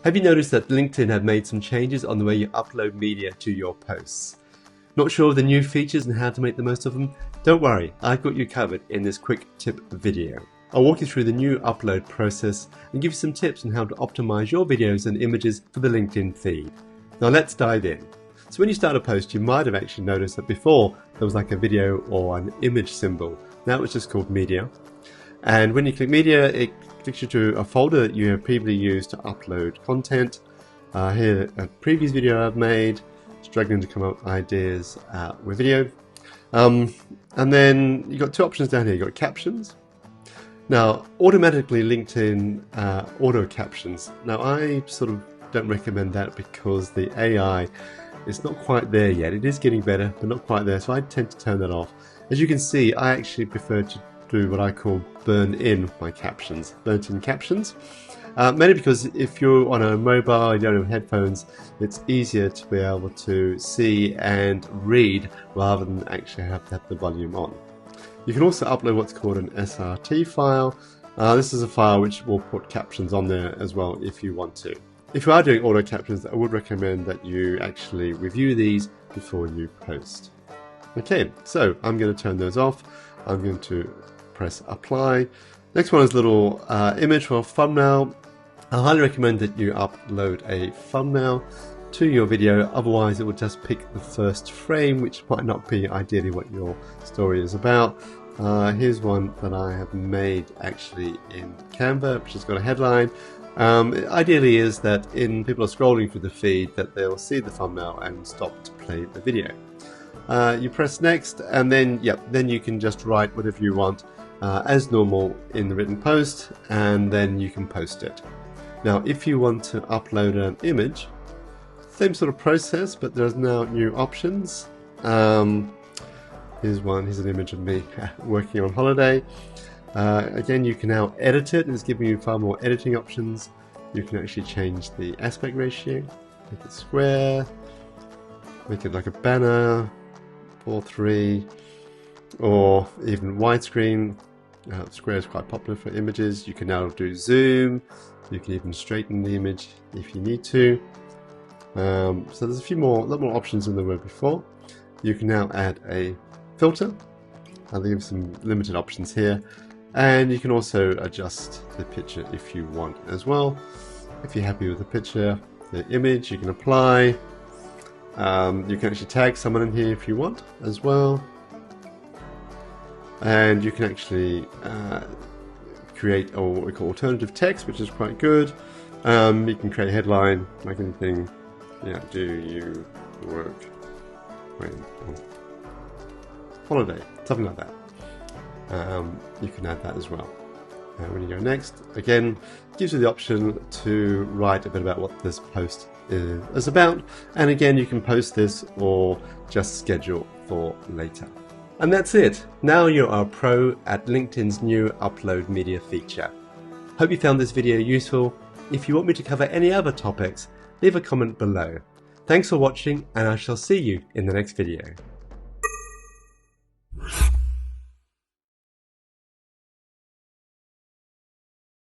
Have you noticed that LinkedIn have made some changes on the way you upload media to your posts? Not sure of the new features and how to make the most of them? Don't worry, I've got you covered in this quick tip video. I'll walk you through the new upload process and give you some tips on how to optimize your videos and images for the LinkedIn feed. Now let's dive in. So when you start a post, you might have actually noticed that before there was like a video or an image symbol. Now it's just called media. And when you click media, it takes you to a folder that you have previously used to upload content. Here, a previous video I've made, struggling to come up with ideas with video. And then you've got two options down here. You've got captions. Now, automatically LinkedIn auto captions. Now, I sort of don't recommend that because the AI is not quite there yet. It is getting better, but not quite there. So I tend to turn that off. As you can see, I actually prefer to do what I call burn in my captions, burnt in captions. Mainly because if you're on a mobile, you don't have headphones, it's easier to be able to see and read rather than actually have to have the volume on. You can also upload what's called an SRT file. This is a file which will put captions on there as well if you want to. If you are doing auto captions, I would recommend that you actually review these before you post. Okay, so I'm going to turn those off. I'm going to press apply. Next one is a little image or thumbnail. I highly recommend that you upload a thumbnail to your video, otherwise it will just pick the first frame, which might not be ideally what your story is about. Here's one that I have made actually in Canva, which has got a headline. Ideally is that people are scrolling through the feed that they'll see the thumbnail and stop to play the video. You press next, and then you can just write whatever you want as normal in the written post, and then you can post it. Now if you want to upload an image, same sort of process, but there's now new options. Here's an image of me working on holiday. Again, you can now edit it. It's giving you far more editing options. You can actually change the aspect ratio, make it square, make it like a banner, 4:3, or even widescreen. Square is quite popular for images. You can now do zoom. You can even straighten the image if you need to. So there's a lot more options than there were before. You can now add a filter. I'll give some limited options here. And you can also adjust the picture if you want as well. If you're happy with the picture, the image, you can apply. You can actually tag someone in here if you want as well. And you can actually create what we call alternative text, which is quite good. You can create a headline, like anything. Do you work when on holiday? Something like that. You can add that as well. When you go next, again, it gives you the option to write a bit about what this post is about. And again, you can post this or just schedule for later. And that's it. Now you are a pro at LinkedIn's new upload media feature. Hope you found this video useful. If you want me to cover any other topics, leave a comment below. Thanks for watching, and I shall see you in the next video.